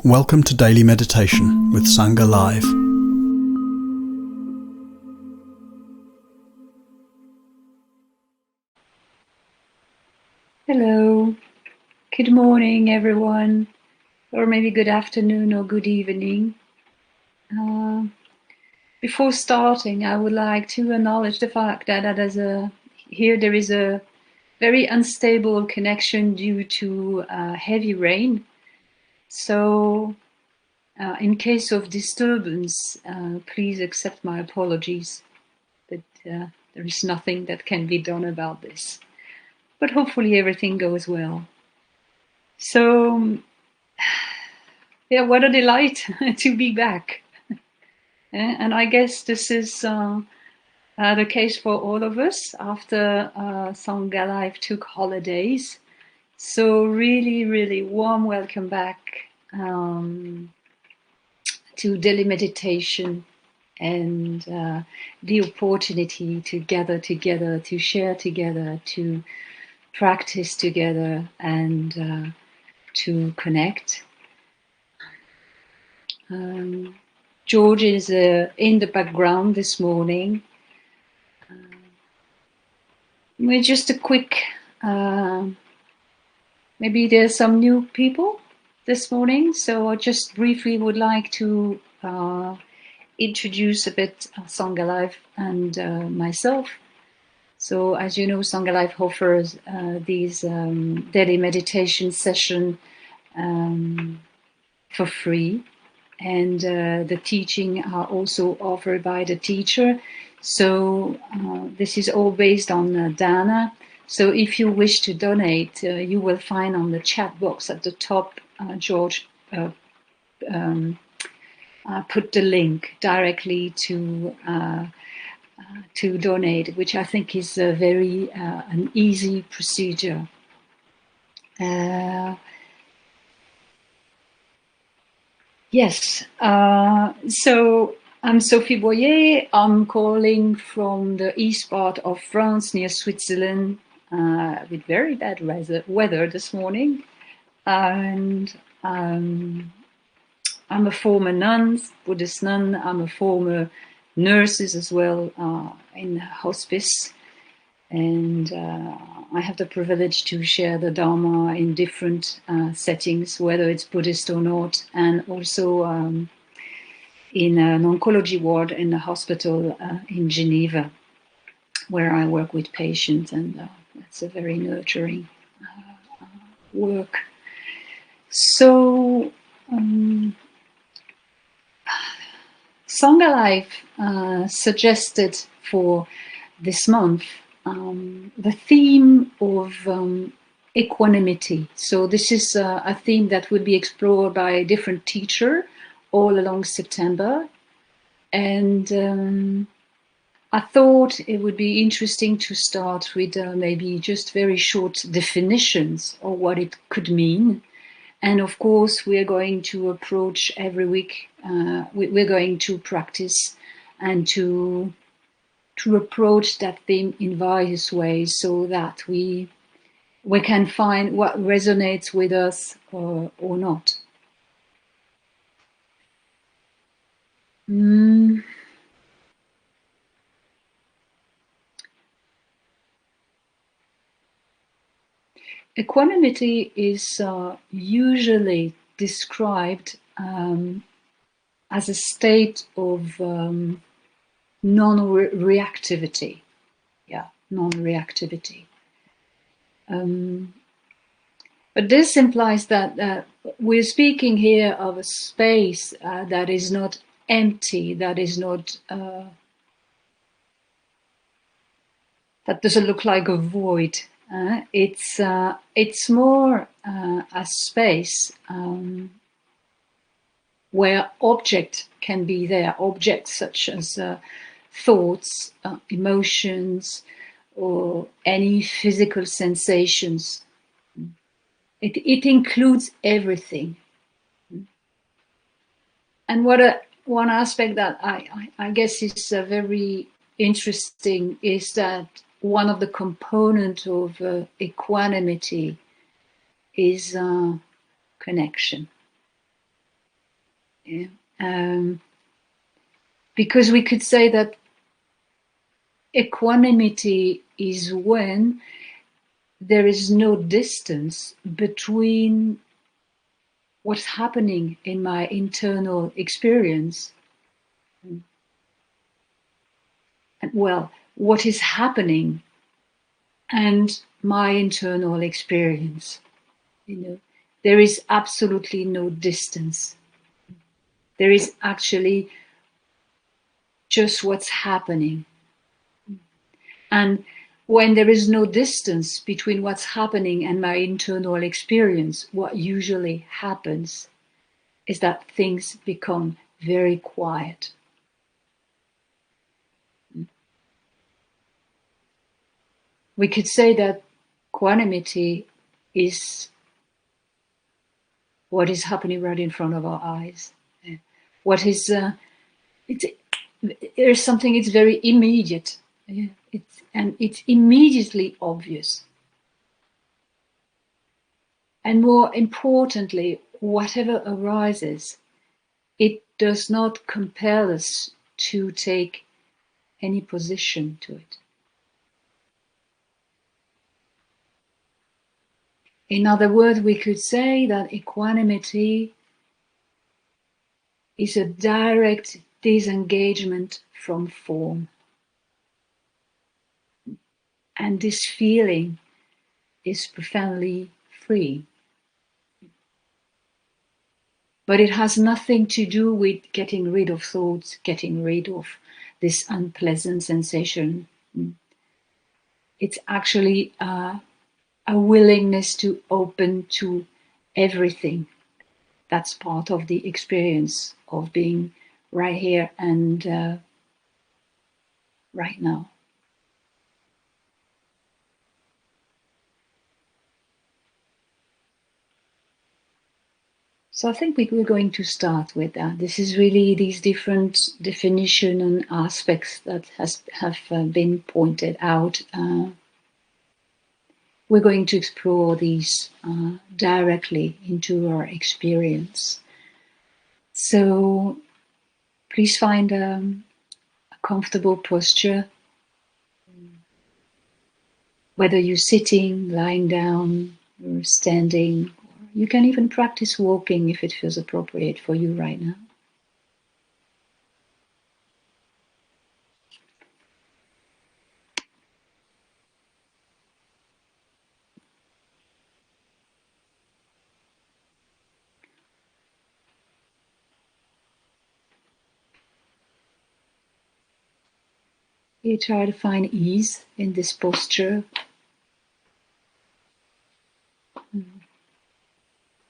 Welcome to Daily Meditation with Sangha Live. Hello, good morning everyone, or maybe good afternoon or good evening. Before starting, I would like to acknowledge the fact that there is a very unstable connection due to heavy rain. So in case of disturbance, please accept my apologies, but there is nothing that can be done about this. But hopefully everything goes well. So, yeah, what a delight to be back. And I guess this is the case for all of us after Sangha Life took holidays. So really, really warm welcome back to Daily Meditation and the opportunity to gather together, to share together, to practice together and to connect. George is in the background this morning. Just a quick, maybe there's some new people this morning, so I just briefly would like to introduce a bit Sangha Life and myself. So as you know, Sangha Life offers these daily meditation session for free, and the teaching are also offered by the teacher. So this is all based on Dana. So if you wish to donate, you will find on the chat box at the top, George put the link directly to donate, which I think is a very an easy procedure. Yes, so I'm Sophie Boyer. I'm calling from the east part of France near Switzerland with very bad weather this morning. And I'm a former nun, Buddhist nun. I'm a former nurse as well in hospice. And I have the privilege to share the Dharma in different settings, whether it's Buddhist or not, and also in an oncology ward in the hospital in Geneva, where I work with patients, and it's a very nurturing work. So, Sangha Life suggested for this month the theme of equanimity. So this is a theme that will be explored by a different teacher all along September. And I thought it would be interesting to start with maybe just very short definitions of what it could mean. And of course, we are going to approach every week, we're going to practice and to approach that theme in various ways so that we can find what resonates with us or not. Equanimity is usually described as a state of non-reactivity. Yeah, non-reactivity. But this implies that we're speaking here of a space that is not empty, that is not that doesn't look like a void. It's more a space where objects can be there, objects such as thoughts, emotions, or any physical sensations. It includes everything. And one aspect that I guess is very interesting is that one of the components of equanimity is connection. Yeah. Because we could say that equanimity is when there is no distance between what's happening in my internal experience and, well, what is happening and my internal experience. There is absolutely no distance. There is actually just what's happening. And when there is no distance between what's happening and my internal experience, what usually happens is that things become very quiet. We could say that equanimity is what is happening right in front of our eyes. What is, there's something, it's very immediate. And it's immediately obvious. And more importantly, whatever arises, it does not compel us to take any position to it. In other words, we could say that equanimity is a direct disengagement from form. And this feeling is profoundly free. But it has nothing to do with getting rid of thoughts, getting rid of this unpleasant sensation. It's actually a willingness to open to everything. That's part of the experience of being right here and right now. So I think we're going to start with that. This is really these different definition and aspects that have been pointed out. We're going to explore these directly into our experience. So please find a comfortable posture, whether you're sitting, lying down, or standing. You can even practice walking if it feels appropriate for you right now. You try to find ease in this posture.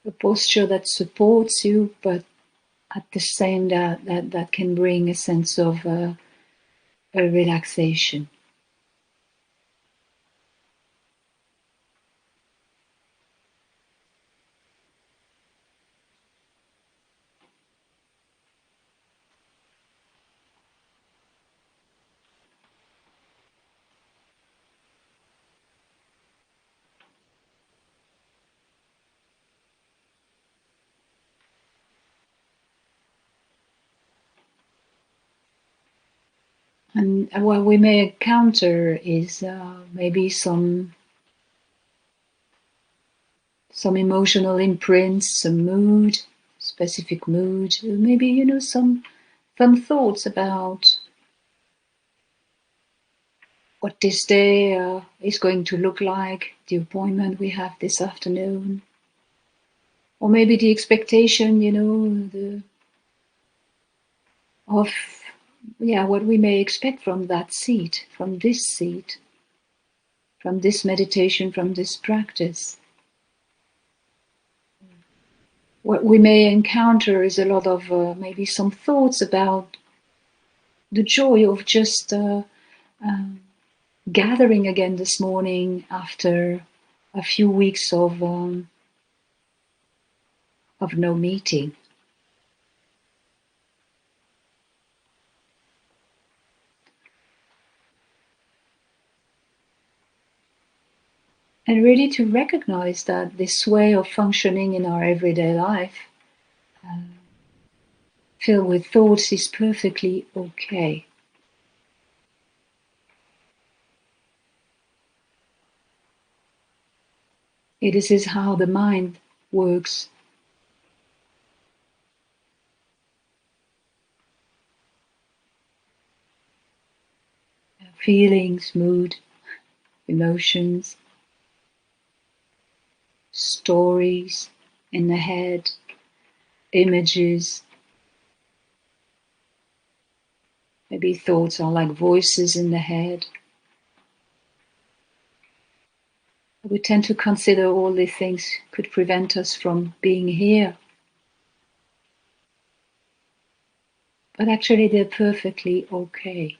A posture that supports you, but at the same that can bring a sense of a relaxation. And what we may encounter is maybe some emotional imprints, some mood, specific mood, maybe some thoughts about what this day is going to look like, the appointment we have this afternoon, or maybe the expectation, of what we may expect from that seat, from this meditation, from this practice. What we may encounter is a lot of maybe some thoughts about the joy of just gathering again this morning after a few weeks of no meeting. And really to recognize that this way of functioning in our everyday life filled with thoughts is perfectly okay. This is how the mind works. Feelings, mood, emotions, stories in the head, images. Maybe thoughts are like voices in the head. We tend to consider all these things could prevent us from being here. But actually they're perfectly okay.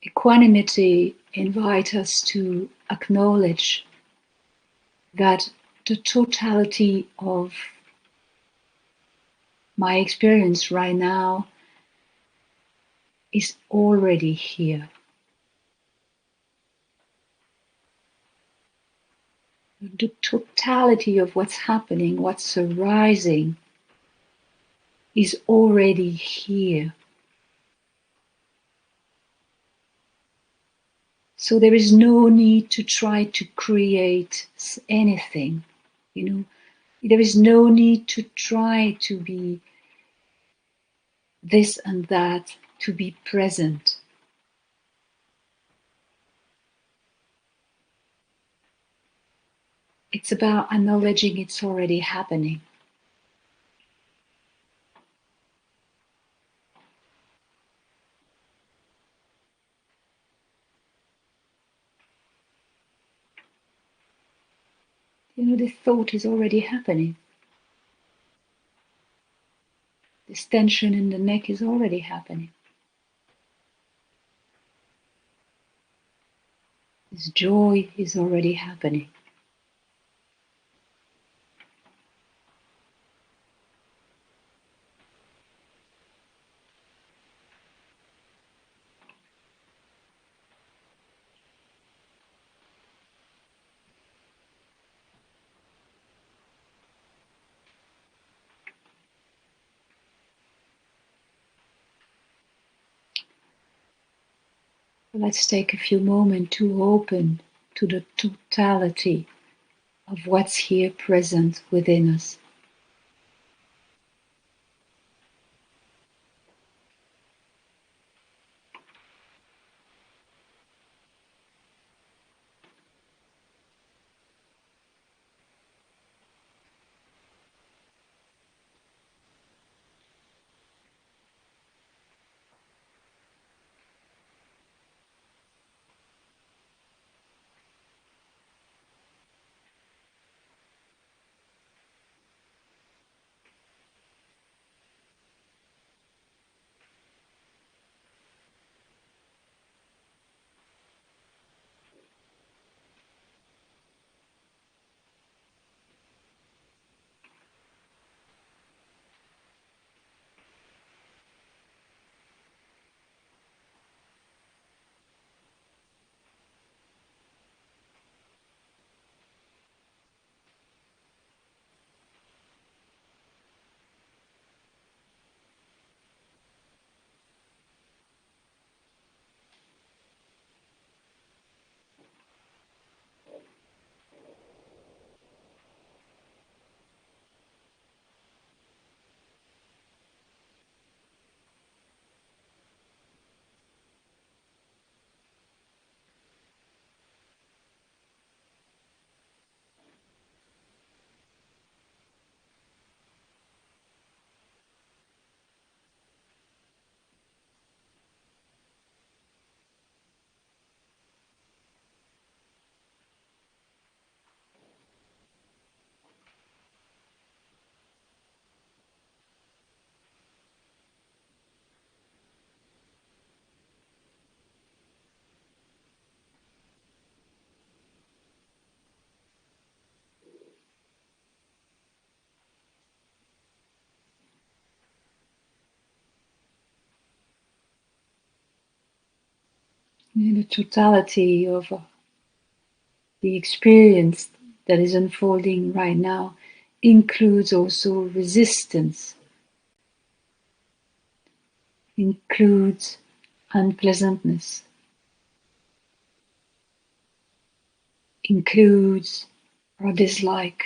Equanimity invites us to acknowledge that the totality of my experience right now is already here. The totality of what's happening, what's arising, is already here. So there is no need to try to create anything, you know. There is no need to try to be this and that, to be present. It's about acknowledging it's already happening. You know, the thought is already happening. This tension in the neck is already happening. This joy is already happening. Let's take a few moments to open to the totality of what's here present within us. The totality of the experience that is unfolding right now includes also resistance, includes unpleasantness, includes our dislike.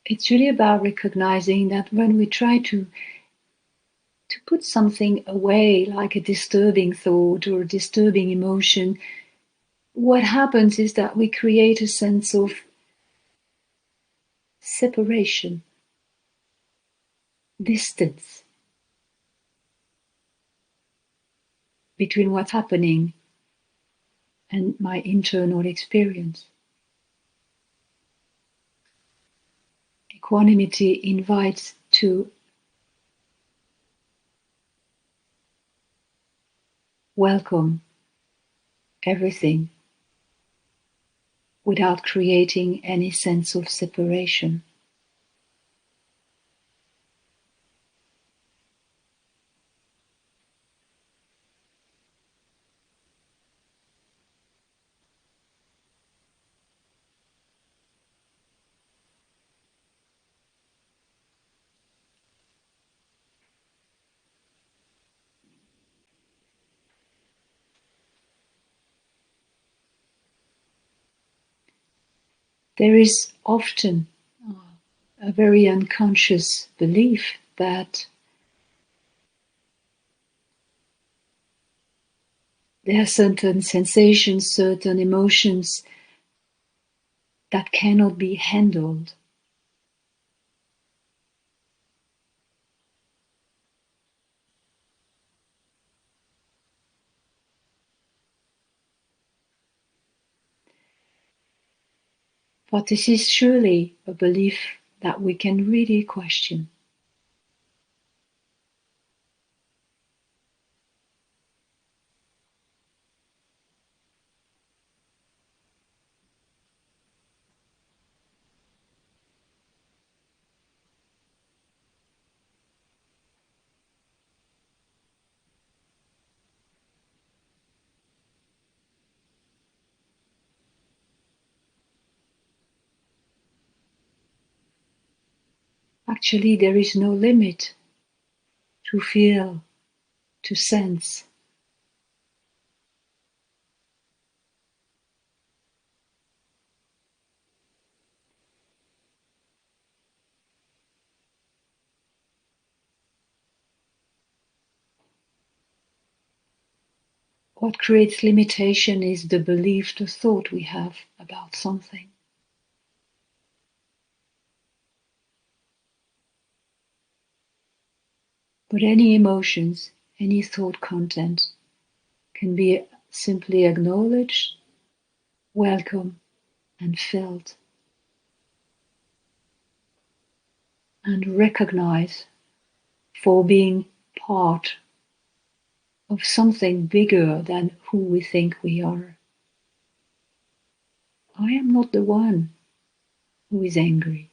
It's really about recognizing that when we try to put something away, like a disturbing thought or a disturbing emotion, what happens is that we create a sense of separation, distance between what's happening and my internal experience. Equanimity invites to welcome everything without creating any sense of separation. There is often a very unconscious belief that there are certain sensations, certain emotions that cannot be handled. But this is surely a belief that we can really question. Actually, there is no limit to feel, to sense. What creates limitation is the belief, the thought we have about something. But any emotions, any thought content can be simply acknowledged, welcomed, and felt, and recognized for being part of something bigger than who we think we are. I am not the one who is angry.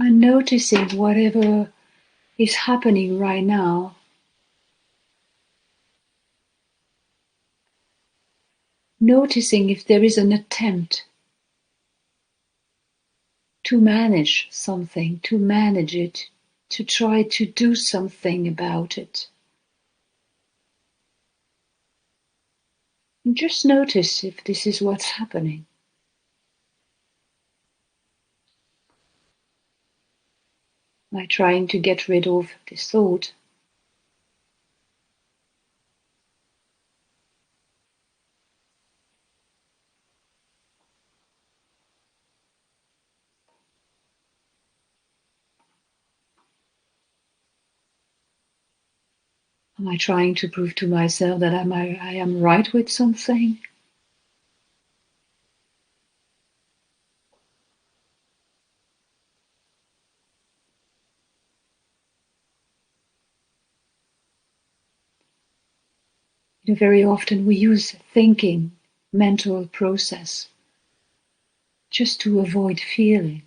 And noticing whatever is happening right now. Noticing if there is an attempt to manage something, to manage it, to try to do something about it. And just notice if this is what's happening. Am I trying to get rid of this thought? Am I trying to prove to myself that I am right with something? Very often we use thinking, mental process, just to avoid feeling.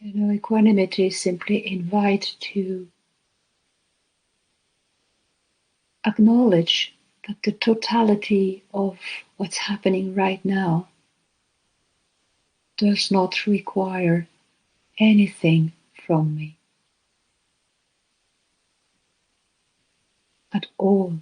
Equanimity simply invite to acknowledge that the totality of what's happening right now does not require anything from me at all.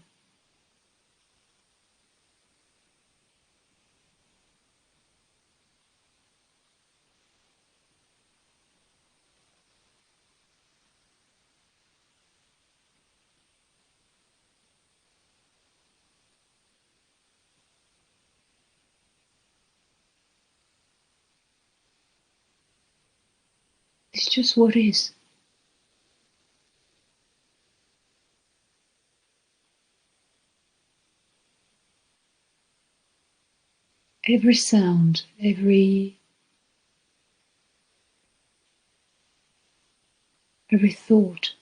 It's just what is. Every sound, every thought,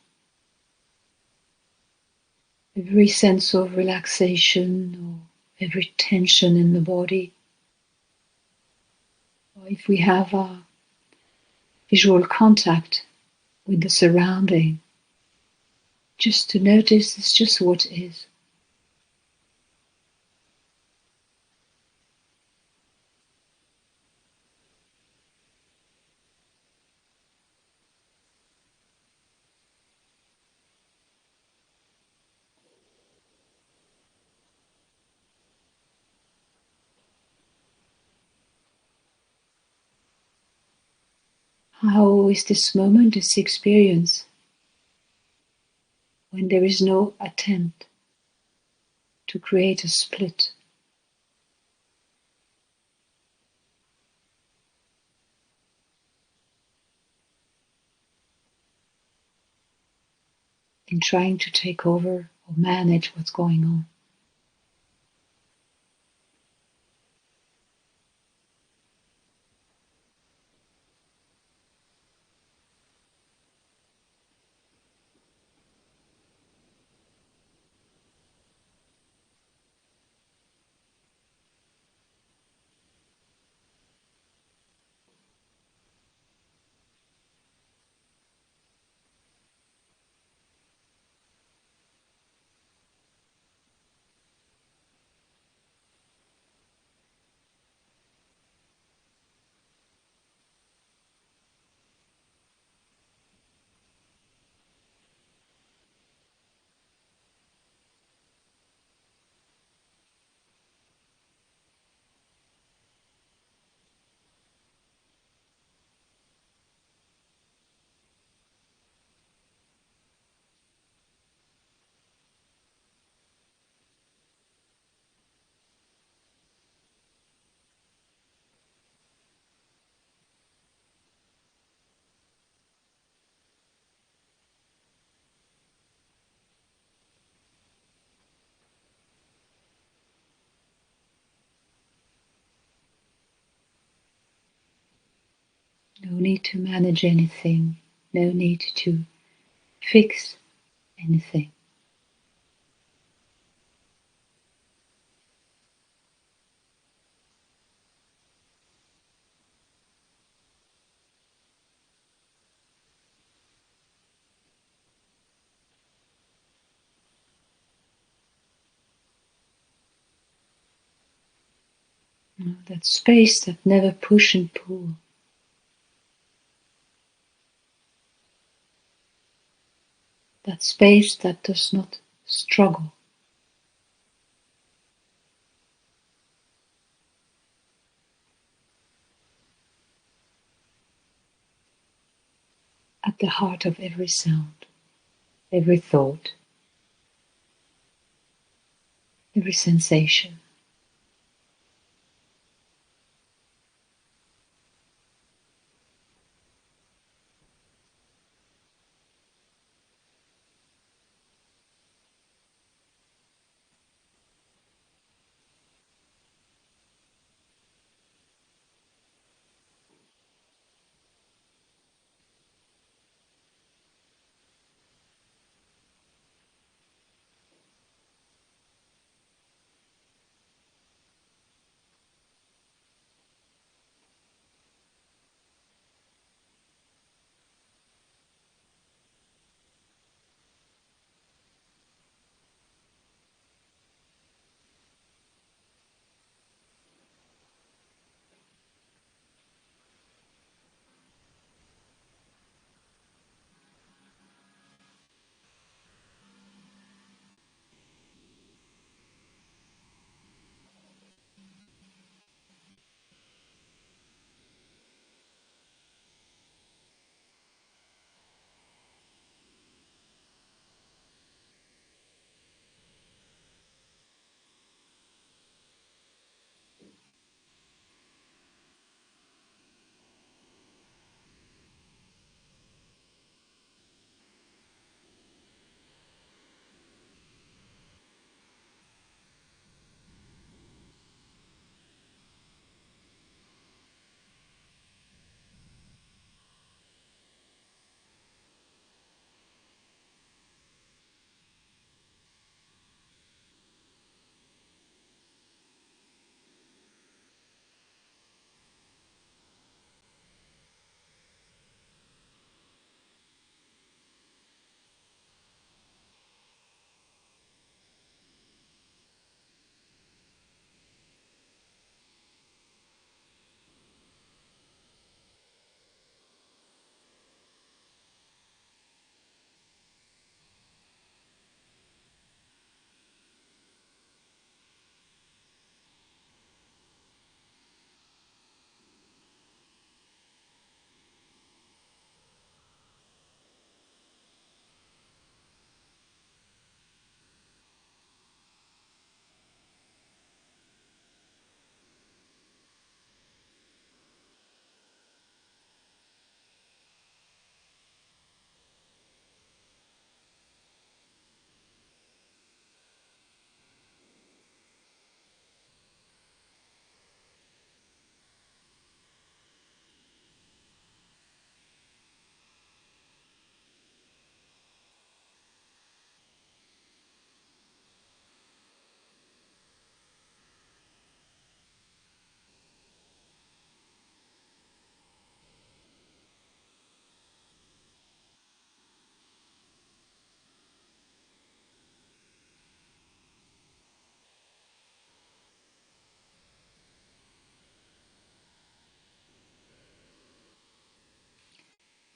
every sense of relaxation or every tension in the body. Or if we have a visual contact with the surrounding, just to notice it's just what is. How is this moment, this experience, when there is no attempt to create a split? In trying to take over or manage what's going on. No need to manage anything. No need to fix anything. That space that never push and pull. That space that does not struggle. At the heart of every sound, every thought, every sensation.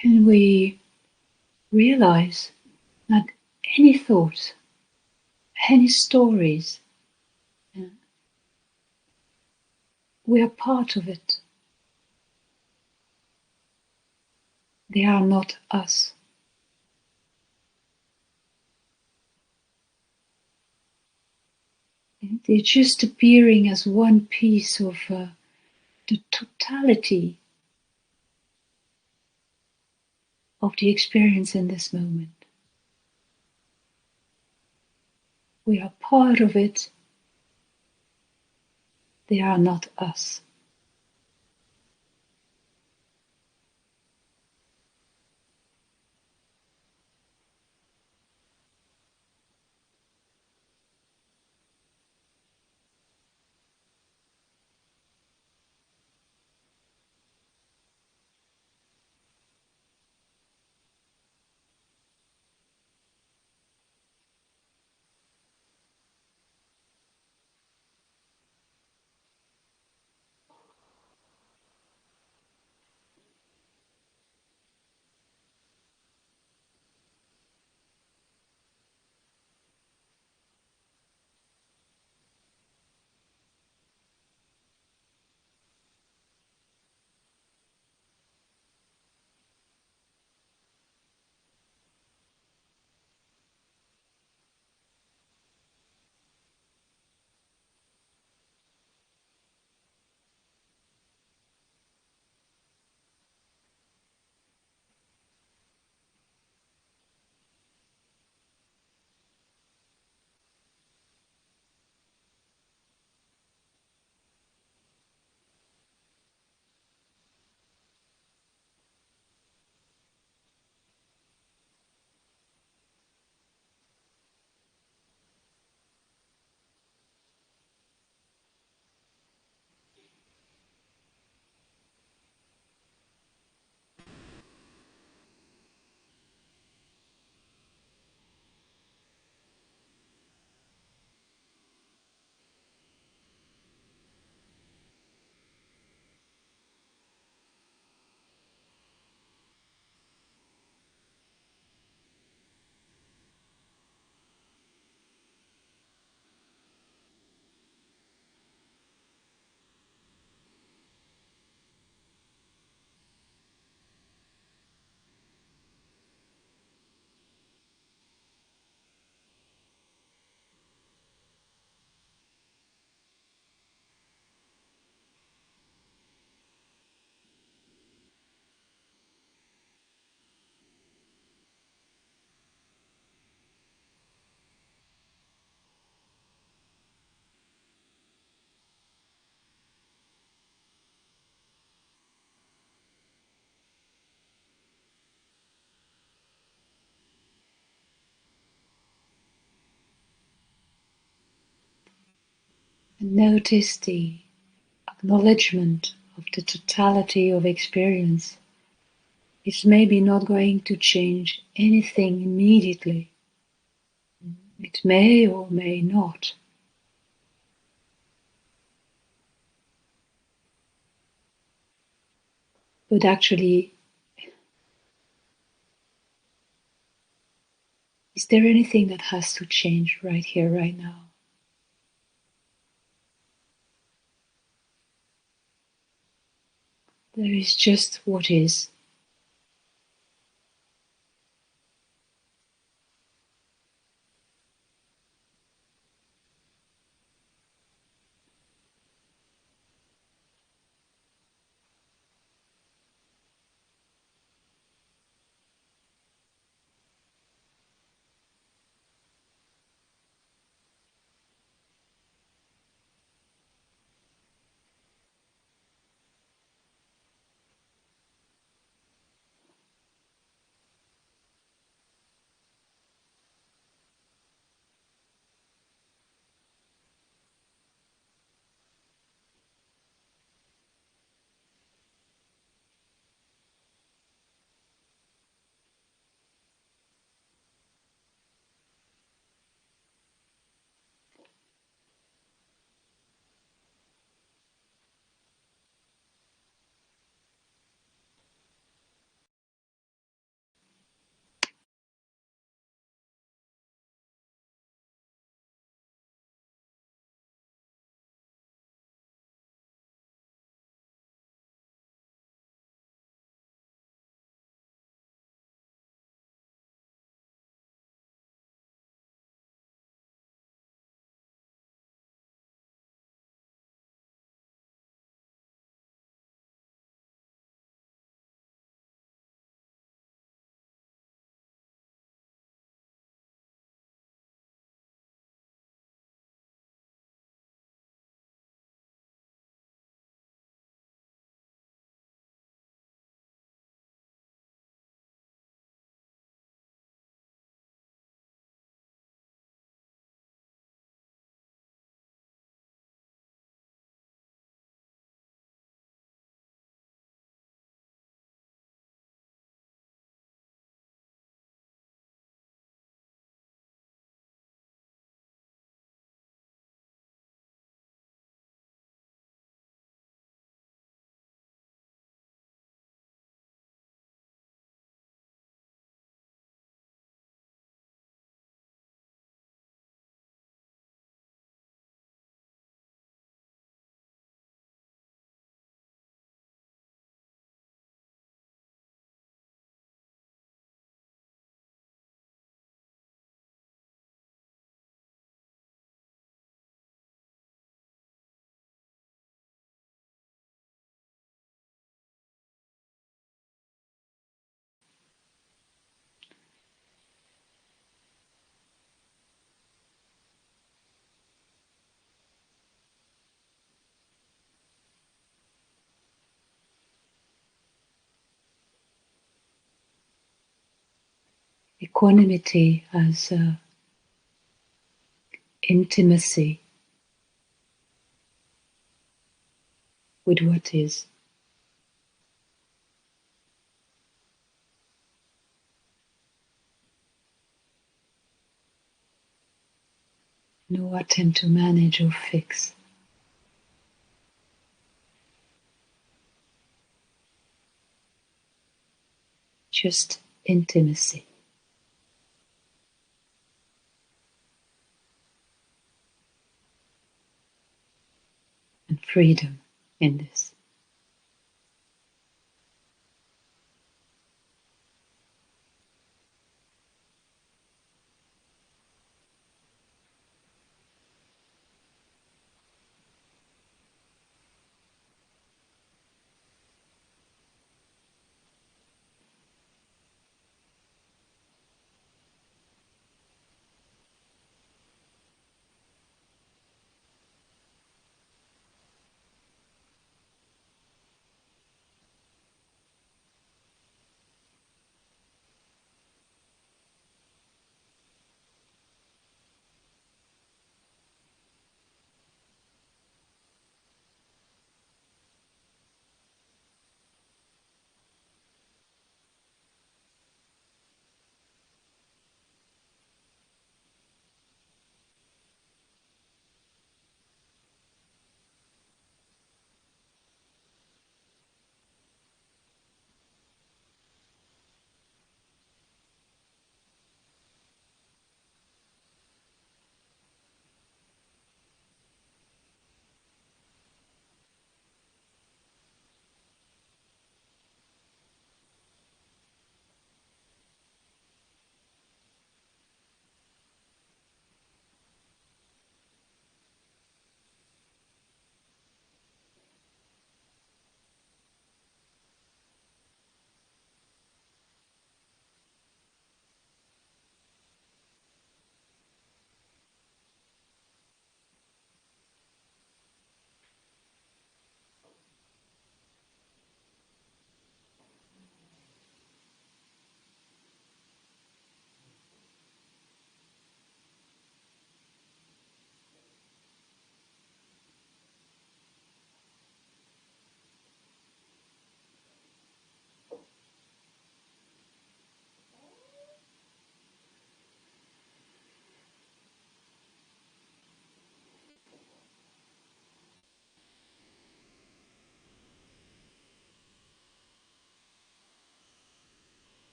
Can we realize that any thoughts, any stories, we are part of it. They are not us. They're just appearing as one piece of the totality of the experience in this moment. We are part of it. They are not us. And notice the acknowledgement of the totality of experience is maybe not going to change anything immediately. It may or may not. But actually, is there anything that has to change right here, right now? There is just what is. Equanimity as intimacy with what is. No attempt to manage or fix. Just intimacy and freedom in this.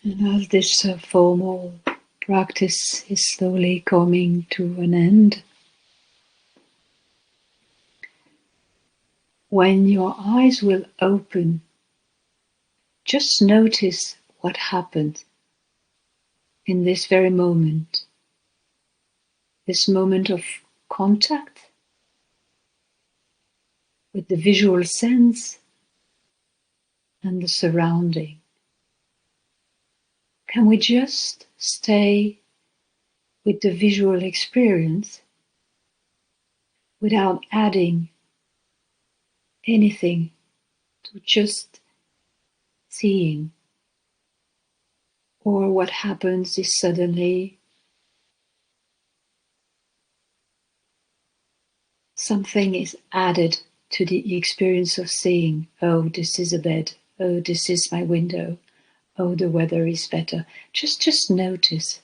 And as this formal practice is slowly coming to an end, when your eyes will open, just notice what happened in this very moment, this moment of contact with the visual sense and the surrounding. Can we just stay with the visual experience without adding anything, to just seeing? Or what happens is suddenly something is added to the experience of seeing. Oh, this is a bed. Oh, this is my window. Oh, the weather is better. Just notice.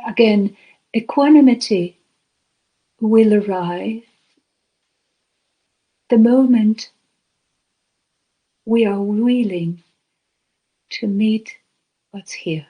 Again, equanimity will arrive the moment we are willing to meet what's here.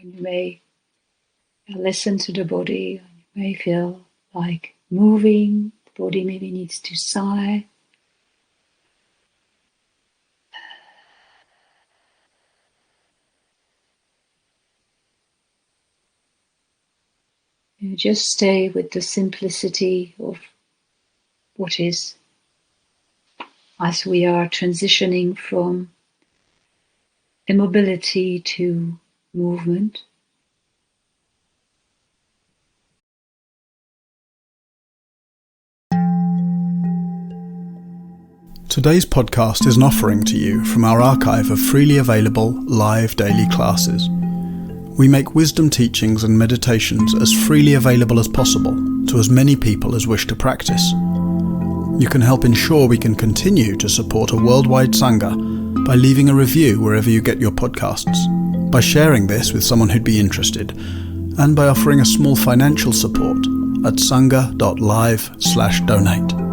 And you may listen to the body, and you may feel like moving. The body maybe needs to sigh. You just stay with the simplicity of what is, as we are transitioning from immobility to movement. Today's podcast is an offering to you from our archive of freely available live daily classes. We make wisdom teachings and meditations as freely available as possible to as many people as wish to practice. You can help ensure we can continue to support a worldwide Sangha by leaving a review wherever you get your podcasts, by sharing this with someone who'd be interested, and by offering a small financial support at sangha.live/donate.